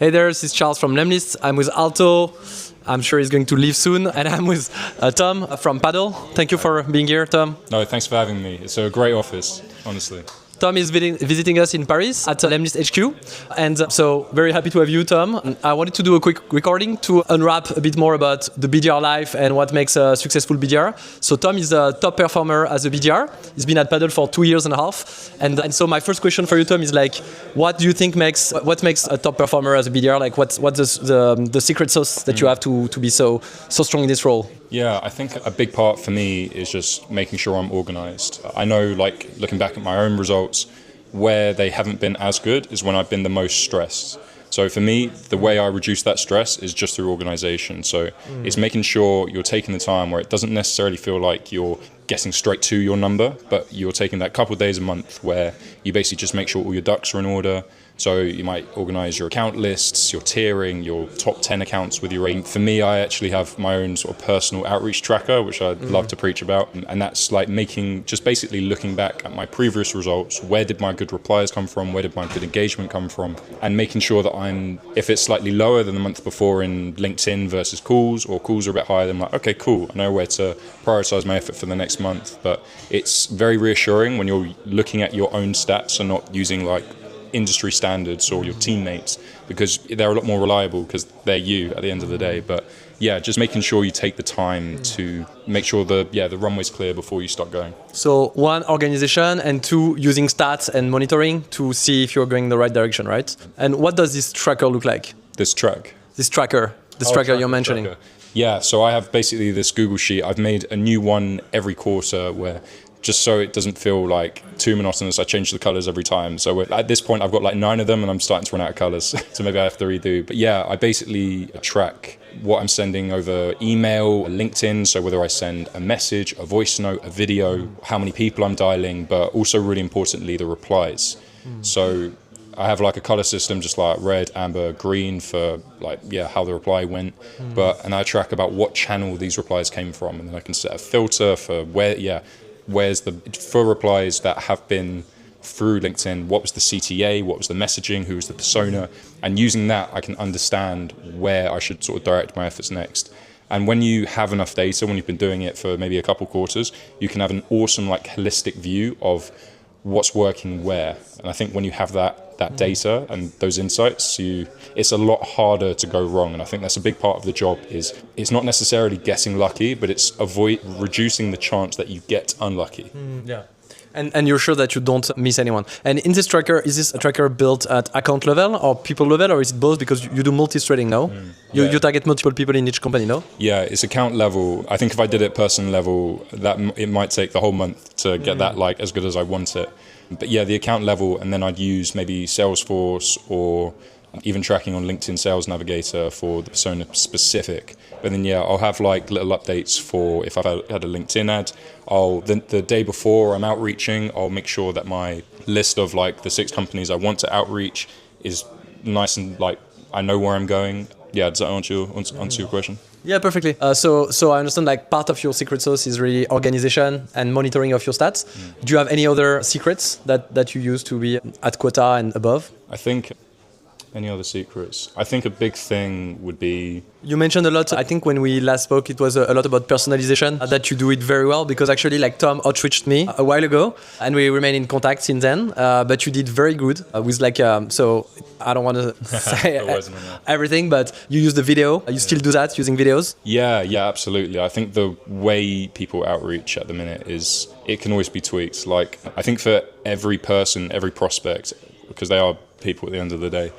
Hey there, this is Charles from Lemlist. I'm with Alto. I'm sure he's going to leave soon. And I'm with Tom from Paddle. Thank you for being here, Tom. No, thanks for having me. It's a great office, honestly. Tom is visiting us in Paris at Lemlist HQ. And so very happy to have you, Tom. I wanted to do a quick recording to unwrap a bit more about the BDR life and what makes a successful BDR. So Tom is a top performer as a BDR. He's been at Paddle for 2.5 years. And so my first question for you, Tom, is like, what do you think makes a top performer as a BDR? Like what's the secret sauce that you have to be so strong in this role? Yeah, I think a big part for me is just making sure I'm organized. I know, like, looking back at my own results, where they haven't been as good is when I've been the most stressed. So for me, the way I reduce that stress is just through organization. So it's making sure you're taking the time where it doesn't necessarily feel like you're getting straight to your number, but you're taking that couple of days a month where you basically just make sure all your ducks are in order. So you might organize your account lists, your tiering, your top 10 accounts with your rate. For me, I actually have my own sort of personal outreach tracker, which I'd love to preach about. And that's like just basically looking back at my previous results. Where did my good replies come from? Where did my good engagement come from? And making sure that if it's slightly lower than the month before in LinkedIn versus calls, or calls are a bit higher, then I'm like, okay, cool. I know where to prioritize my effort for the next month. But it's very reassuring when you're looking at your own stats and not using like industry standards or your teammates, because they're a lot more reliable because they're you at the end of the day. But yeah, just making sure you take the time to make sure the runway's clear before you start going. So one, organization, and two, using stats and monitoring to see if you're going in the right direction, right? And what does this tracker look like? This tracker you're mentioning. Tracker. Yeah, so I have basically this Google sheet. I've made a new one every quarter where, just so it doesn't feel like too monotonous, I change the colors every time. So at this point, I've got like 9 of them and I'm starting to run out of colors. So maybe I have to redo. But yeah, I basically track what I'm sending over email, LinkedIn. So whether I send a message, a voice note, a video, how many people I'm dialing, but also really importantly, the replies. So I have like a color system, just like red, amber, green for like, how the reply went. And I track about what channel these replies came from. And then I can set a filter for for replies that have been through LinkedIn, what was the CTA, what was the messaging, who was the persona, and using that I can understand where I should sort of direct my efforts next. And when you have enough data, when you've been doing it for maybe a couple quarters, you can have an awesome like holistic view of what's working where. And I think when you have that data and those insights, it's a lot harder to go wrong. And I think that's a big part of the job. It's not necessarily getting lucky, but it's reducing the chance that you get unlucky. Yeah. And you're sure that you don't miss anyone. And in this tracker, is this a tracker built at account level or people level, or is it both? Because you do multi-threading, no? You target multiple people in each company, no? Yeah, it's account level. I think if I did it person level, it might take the whole month to get that like as good as I want it. But yeah, the account level, and then I'd use maybe Salesforce or even tracking on LinkedIn Sales Navigator for the persona specific. But then I'll have like little updates for if I've had a LinkedIn ad. The day before I'm outreaching, I'll make sure that my list of like the 6 companies I want to outreach is nice and like I know where I'm going. Yeah, does that answer your question? Yeah, perfectly. So I understand like part of your secret sauce is really organization and monitoring of your stats. Do you have any other secrets that you use to be at quota and above? I think any other secrets? I think a big thing would be... You mentioned a lot, I think when we last spoke, it was a lot about personalization, that you do it very well, because actually like Tom outreached me a while ago and we remain in contact since then, but you did very good with like, so I don't want to say everything, but you use the video, you still do that using videos? Yeah, absolutely. I think the way people outreach at the minute it can always be tweaked. Like, I think for every person, every prospect, because they are people at the end of the day,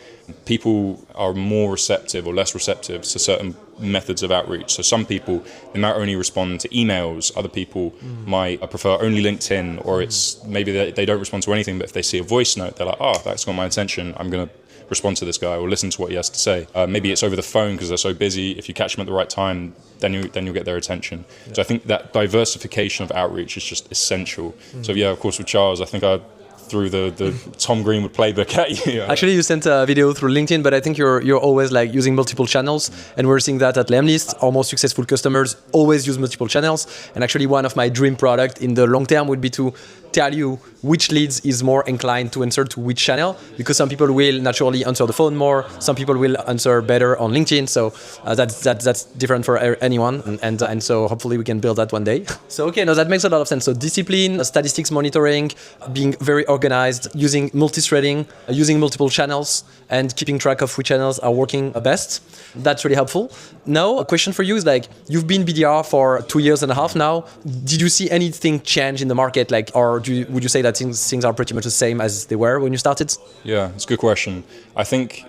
people are more receptive or less receptive to certain methods of outreach. So some people, they might only respond to emails. Other people might prefer only LinkedIn, or it's maybe they don't respond to anything, but if they see a voice note, they're like, oh, that's got my attention, I'm going to respond to this guy or listen to what he has to say. Maybe it's over the phone because they're so busy. If you catch them at the right time, then you'll get their attention. Yeah. So I think that diversification of outreach is just essential. So yeah, of course with Charles, I think I threw the Tom Greenwood playbook at you. Actually, you sent a video through LinkedIn, but I think you're always like using multiple channels, and we're seeing that at lemlist. Our most successful customers always use multiple channels, and actually one of my dream product in the long term would be to tell you which leads is more inclined to answer to which channel, because some people will naturally answer the phone more, some people will answer better on LinkedIn, so that's different for anyone, and so hopefully we can build that one day. So okay, no, that makes a lot of sense. So discipline, statistics monitoring, being very organized, using multi-threading, using multiple channels, and keeping track of which channels are working best. That's really helpful. Now, a question for you is like, you've been BDR for 2.5 years now. Did you see anything change in the market, like, or would you say that things are pretty much the same as they were when you started? Yeah, it's a good question. I think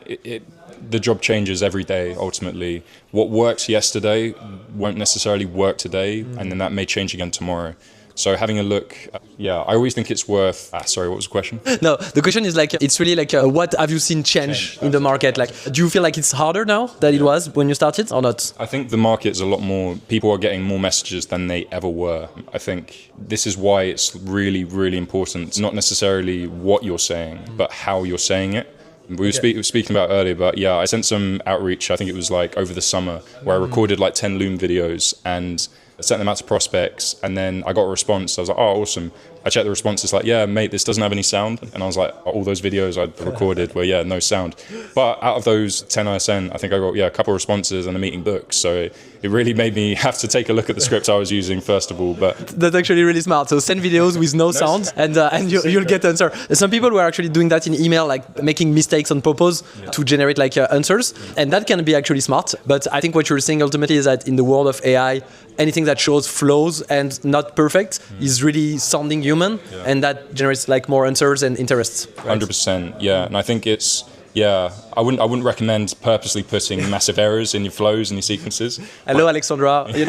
the job changes every day, ultimately. What works yesterday won't necessarily work today, and then that may change again tomorrow. So having a look, I always think it's worth... sorry, what was the question? No, the question is like, it's really like, what have you seen change in the market? Like, do you feel like it's harder now than it was when you started or not? I think the market's a lot more, people are getting more messages than they ever were. I think this is why it's really, really important. It's not necessarily what you're saying, but how you're saying it. We were speaking about earlier, but yeah, I sent some outreach, I think it was like over the summer, where I recorded like 10 Loom videos and I sent them out to prospects, and then I got a response. I was like, oh, awesome. I checked the response. It's like, yeah, mate, this doesn't have any sound. And I was like, all those videos I recorded were, no sound. But out of those 10 I sent, I think I got, a couple of responses and a meeting booked. So it really made me have to take a look at the script I was using, first of all. But that's actually really smart. So send videos with no sound, and you'll get answer. Some people were actually doing that in email, like making mistakes on purpose to generate like answers. And that can be actually smart. But I think what you're saying ultimately is that in the world of AI, anything that shows flaws and not perfect is really sounding human, and that generates like more answers and interests. Right? 100%, yeah. And I think it's, I wouldn't recommend purposely putting massive errors in your flows and your sequences. Hello, Alexandra. You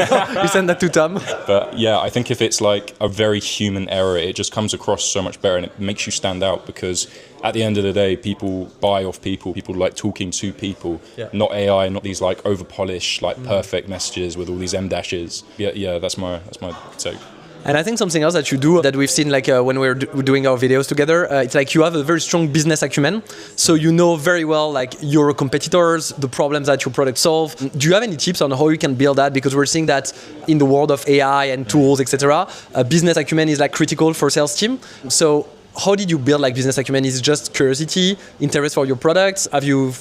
send that to Tom. But yeah, I think if it's like a very human error, it just comes across so much better and it makes you stand out, because at the end of the day, people buy off people. People like talking to people, not AI, not these like over-polished, like perfect messages with all these M dashes. Yeah, that's my take. And I think something else that you do that we've seen like when we're doing our videos together, it's like you have a very strong business acumen. So you know very well like your competitors, the problems that your product solve. Do you have any tips on how you can build that? Because we're seeing that in the world of AI and tools, etc. Business acumen is like critical for sales team. So how did you build like business acumen? Is it just curiosity, interest for your products? Have you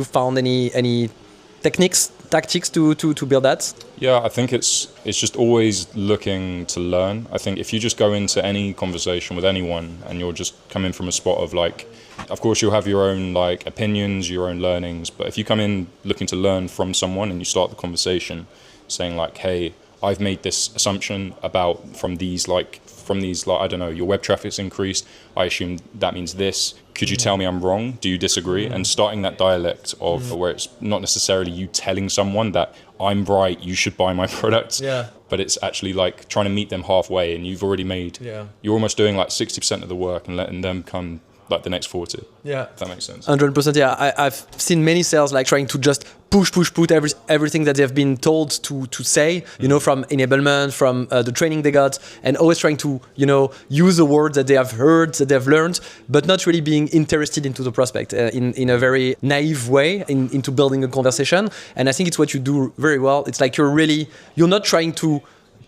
found any tactics to build that? Yeah, I think it's just always looking to learn. I think if you just go into any conversation with anyone and you're just coming from a spot of like, of course you'll have your own like opinions, your own learnings, but if you come in looking to learn from someone and you start the conversation saying like, hey, I've made this assumption from these I don't know, your web traffic's increased, I assume that means this. Could you tell me I'm wrong? Do you disagree? And starting that dialect of where it's not necessarily you telling someone that I'm right, you should buy my product, but it's actually like trying to meet them halfway, and you've already made, you're almost doing like 60% of the work and letting them come like the next 40. Yeah. If that makes sense. 100%. Yeah. I've seen many sales like trying to just push everything that they've been told to say, from enablement, from the training they got, and always trying to, use the words that they have heard, that they've learned, but not really being interested into the prospect in a very naive way into building a conversation. And I think it's what you do very well. It's like you're not trying to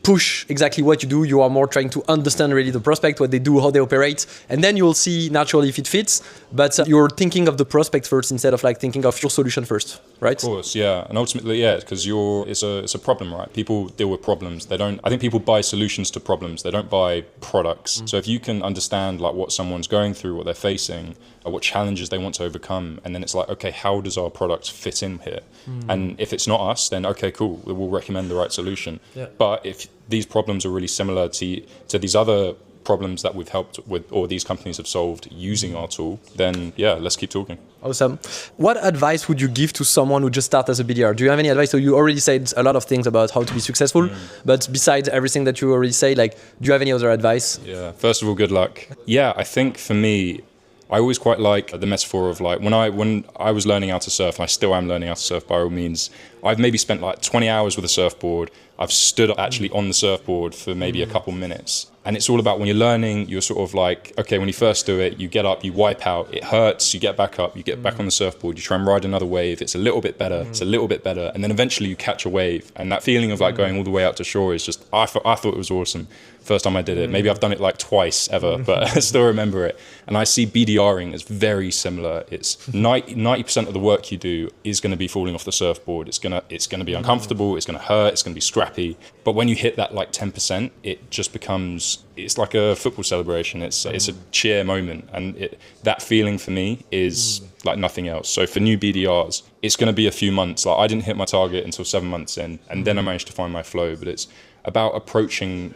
push exactly what you do. You are more trying to understand really the prospect, what they do, how they operate, and then you'll see naturally if it fits. But you're thinking of the prospect first instead of like thinking of your solution first, right? Of course, yeah, and ultimately, because it's a problem, right? People deal with problems. I think people buy solutions to problems. They don't buy products. So if you can understand like what someone's going through, what they're facing, what challenges they want to overcome, and then it's like, okay, how does our product fit in here? And if it's not us, then okay, cool, we'll recommend the right solution. But if these problems are really similar to these other problems that we've helped with, or these companies have solved using our tool, then let's keep talking. Awesome. What advice would you give to someone who just starts as a BDR? Do you have any advice? So you already said a lot of things about how to be successful, but besides everything that you already say, like, do you have any other advice? Yeah, first of all, good luck. Yeah, I think for me, I always quite like the metaphor of like when I was learning how to surf, and I still am learning how to surf by all means, I've maybe spent like 20 hours with a surfboard. I've stood actually on the surfboard for maybe a couple minutes. And it's all about when you're learning, you're sort of like, okay, when you first do it, you get up, you wipe out, it hurts, you get back up, you get back on the surfboard, you try and ride another wave, it's a little bit better, it's a little bit better, and then eventually you catch a wave. And that feeling of like going all the way out to shore is just, I thought it was awesome. First time I did it. Maybe I've done it like twice ever, but I still remember it. And I see BDRing as very similar. It's 90% of the work you do is going to be falling off the surfboard. It's going to be uncomfortable, it's going to hurt, it's going to be scrappy. But when you hit that like 10%, it just becomes, it's like a football celebration. It's a cheer moment. And that feeling for me is like nothing else. So for new BDRs, it's going to be a few months. Like I didn't hit my target until 7 months in, and then I managed to find my flow. But it's about approaching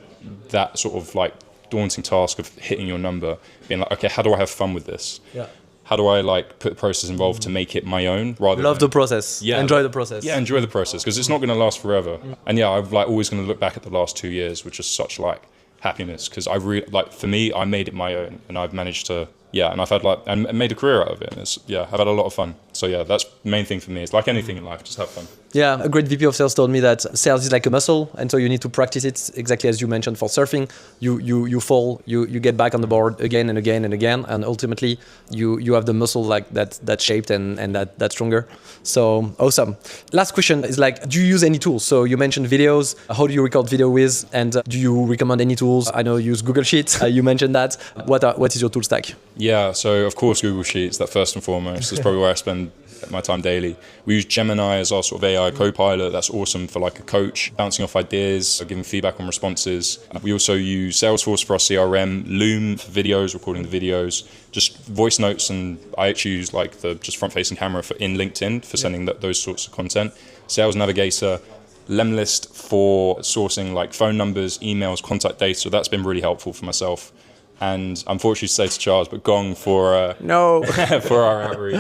that sort of like daunting task of hitting your number, being like, okay, how do I have fun with this? Yeah. How do I like put the process involved to make it my own rather Love the process. Yeah, enjoy the process. Yeah, enjoy the process, because it's not going to last forever. And yeah, I'm like always going to look back at the last 2 years with just such like happiness, because I really like, for me, I made it my own, and I've managed to, and I've had like, and made a career out of it. And it's, I've had a lot of fun. So yeah, that's the main thing for me. It's like anything in life, just have fun. Yeah, a great VP of sales told me that sales is like a muscle, and so you need to practice it exactly as you mentioned for surfing. You fall, you get back on the board again and again and again, and ultimately you have the muscle like that shaped and that's stronger. So awesome. Last question is like, do you use any tools? So you mentioned videos. How do you record video with? And do you recommend any tools? I know you use Google Sheets. You mentioned that. What is your tool stack? Yeah, so of course Google Sheets, that first and foremost. That's probably where I spend my time daily. We use Gemini as our sort of AI co-pilot. That's awesome for like a coach, bouncing off ideas, giving feedback on responses. We also use Salesforce for our CRM, Loom for videos, recording the videos, just voice notes, and I actually use like the just front-facing camera in LinkedIn for sending those sorts of content. Sales Navigator, lemlist for sourcing like phone numbers, emails, contact data. So that's been really helpful for myself. And unfortunately to say to Charles, but Gong for for our outreach.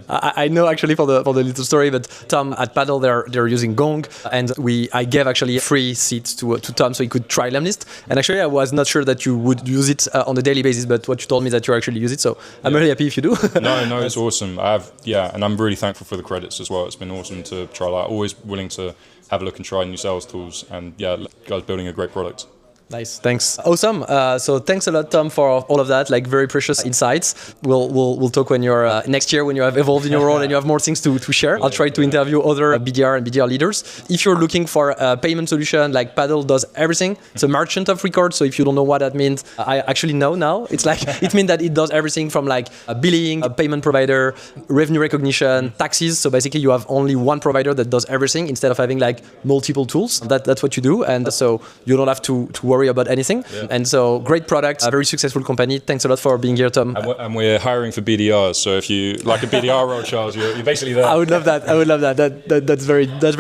I know actually for the little story, but Tom at Paddle they're using Gong, and I gave actually a free seat to Tom so he could try lemlist. And actually I was not sure that you would use it on a daily basis, but what you told me that you actually use it, so I'm really happy if you do. No, it's awesome. And I'm really thankful for the credits as well. It's been awesome to try that. Always willing to have a look and try new sales tools, and guys building a great product. Nice, thanks. Awesome. So thanks a lot, Tom, for all of that. Like very precious insights. We'll talk when you're next year when you have evolved in your role and you have more things to share. I'll try to interview other BDR and BDR leaders. If you're looking for a payment solution, like Paddle does everything. It's a merchant of record. So if you don't know what that means, I actually know now. It's like it means that it does everything from like a billing, a payment provider, revenue recognition, taxes. So basically, you have only one provider that does everything instead of having like multiple tools. That's what you do, and so you don't have to worry about anything. And so great product, a very successful company. Thanks a lot for being here, Tom. And we're hiring for BDRs, so if you like a BDR role, Charles, you're basically there. I would love that.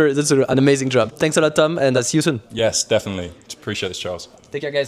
That's an amazing job. Thanks a lot, Tom, and I'll see you soon. Yes, definitely. Appreciate this, Charles. Take care, guys.